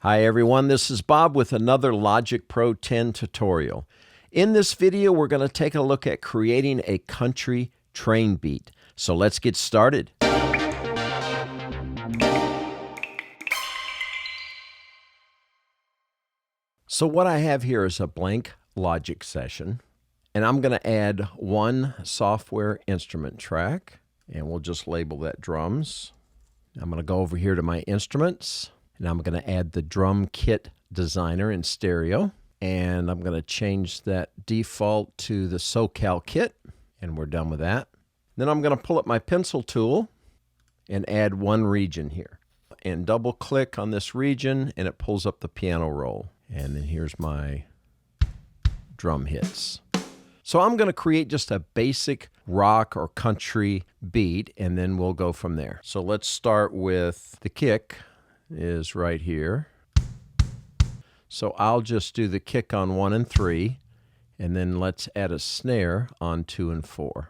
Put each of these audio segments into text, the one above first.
Hi everyone, this is Bob with another Logic Pro 10 tutorial. In this video, we're going to take a look at creating a country train beat. So let's get started. So what I have here is a blank Logic session, and I'm going to add one software instrument track, and we'll just label that drums. I'm going to go over here to my instruments, and I'm going to add the drum kit designer in stereo, and I'm going to change that default to the SoCal kit, and we're done with that. Then I'm going to pull up my pencil tool and add one region here, and double click on this region, and it pulls up the piano roll. And then here's my drum hits. So I'm going to create just a basic rock or country beat, and then we'll go from there. So let's start with the kick is right here. So I'll just do the kick on 1 and 3, and then let's add a snare on 2 and 4.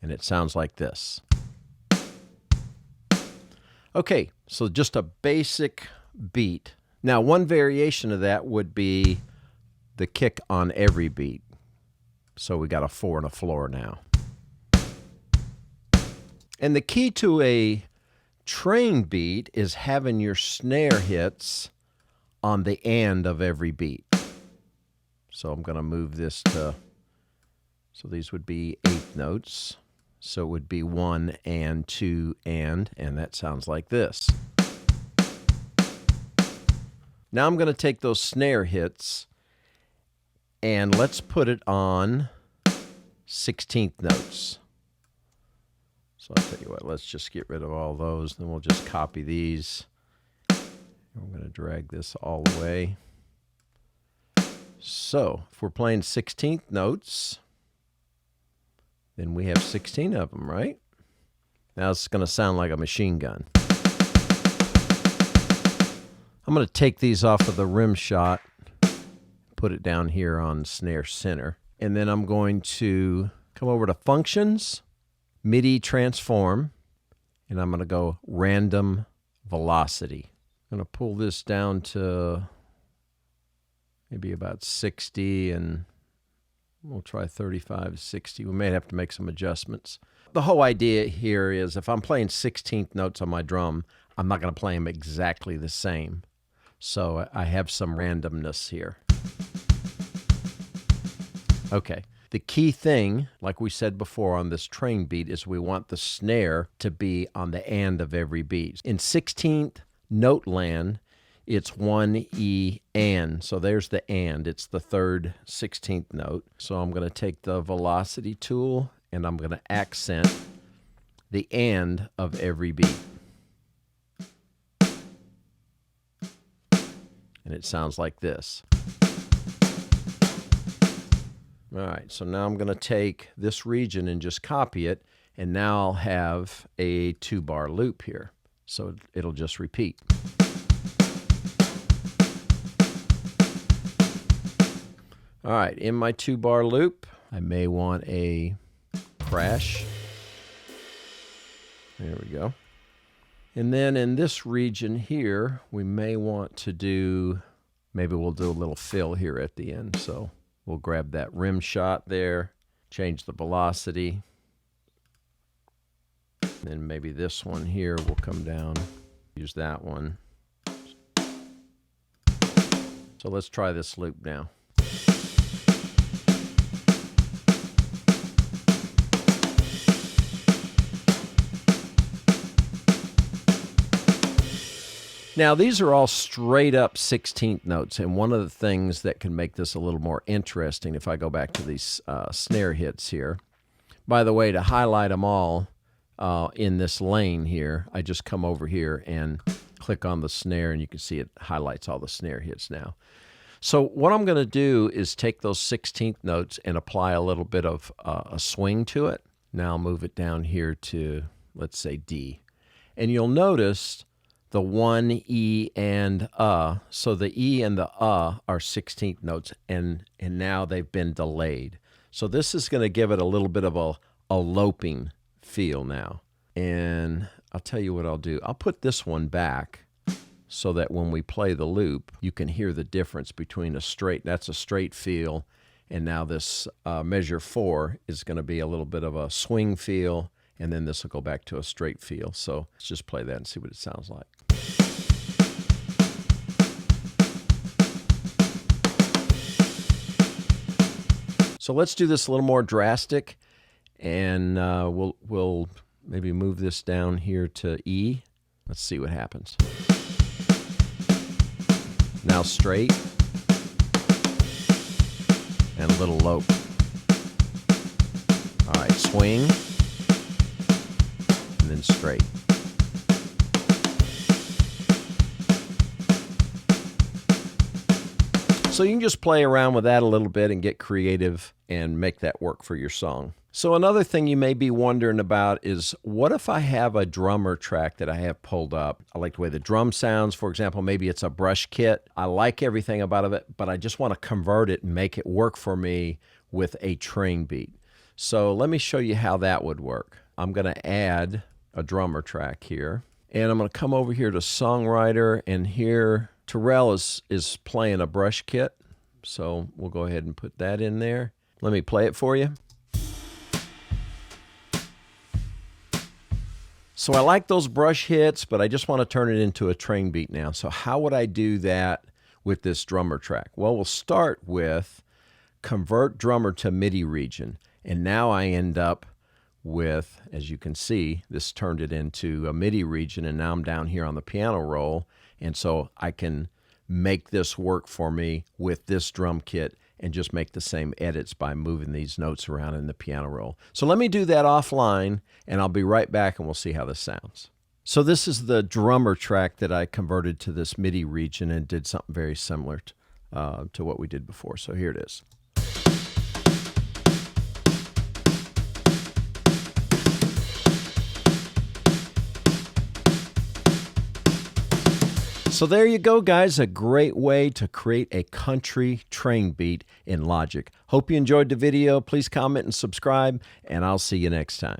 And it sounds like this. Okay, so just a basic beat. Now, one variation of that would be the kick on every beat. So we got a 4 and a floor now. And the key to a train beat is having your snare hits on the end of every beat. So I'm going to move this to, so these would be 8 notes. So it would be 1 and 2 and that sounds like this. Now I'm going to take those snare hits and let's put it on 16th notes. So I'll tell you what, let's just get rid of all those, then we'll just copy these. I'm going to drag this all the way. So if we're playing 16th notes, then we have 16 of them, right? Now it's going to sound like a machine gun. I'm going to take these off of the rim shot, put it down here on snare center, and then I'm going to come over to functions, MIDI transform, and I'm going to go random velocity. I'm going to pull this down to maybe about 60, and we'll try 35, 60. We may have to make some adjustments. The whole idea here is if I'm playing 16th notes on my drum, I'm not going to play them exactly the same. So I have some randomness here. Okay. The key thing, like we said before on this train beat, is we want the snare to be on the end of every beat. In 16th note land, it's 1 E and. So there's the and. It's the third 16th note. So I'm going to take the velocity tool and I'm going to accent the and of every beat. And it sounds like this. All right, so now I'm going to take this region and just copy it, and now I'll have a 2-bar loop here. So it'll just repeat. All right, in my 2-bar loop, I may want a crash. There we go. And then in this region here, we may want to do, maybe we'll do a little fill here at the end. So we'll grab that rim shot there, change the velocity. Then maybe this one here will come down, use that one. So let's try this loop now. Now, these are all straight up 16th notes, and one of the things that can make this a little more interesting, if I go back to these snare hits here, by the way, to highlight them all in this lane here, I just come over here and click on the snare, and you can see it highlights all the snare hits now. So what I'm going to do is take those 16th notes and apply a little bit of a swing to it. Now I'll move it down here to, let's say, D. And you'll notice the 1 E and so the E and the are 16th notes, and now they've been delayed. So this is going to give it a little bit of a loping feel now. And I'll tell you what I'll do. I'll put this one back so that when we play the loop, you can hear the difference between a straight, that's a straight feel, and now this measure 4 is going to be a little bit of a swing feel, and then this will go back to a straight feel. So let's just play that and see what it sounds like. So let's do this a little more drastic, and we'll maybe move this down here to E. Let's see what happens. Now straight, and a little low. All right, swing, and then straight. So you can just play around with that a little bit and get creative and make that work for your song. So another thing you may be wondering about is, what if I have a drummer track that I have pulled up? I like the way the drum sounds. For example, maybe it's a brush kit. I like everything about it, but I just want to convert it and make it work for me with a train beat. So let me show you how that would work. I'm going to add a drummer track here, and I'm going to come over here to Songwriter, and here Terrell is playing a brush kit. So we'll go ahead and put that in there. Let me play it for you. So I like those brush hits, but I just want to turn it into a train beat now. So how would I do that with this drummer track? Well, we'll start with convert drummer to MIDI region. And now I end up with, as you can see, this turned it into a MIDI region, and now I'm down here on the piano roll. And so I can make this work for me with this drum kit and just make the same edits by moving these notes around in the piano roll. So let me do that offline, and I'll be right back, and we'll see how this sounds. So this is the drummer track that I converted to this MIDI region and did something very similar to what we did before. So here it is. So there you go, guys. A great way to create a country train beat in Logic. Hope you enjoyed the video. Please comment and subscribe, and I'll see you next time.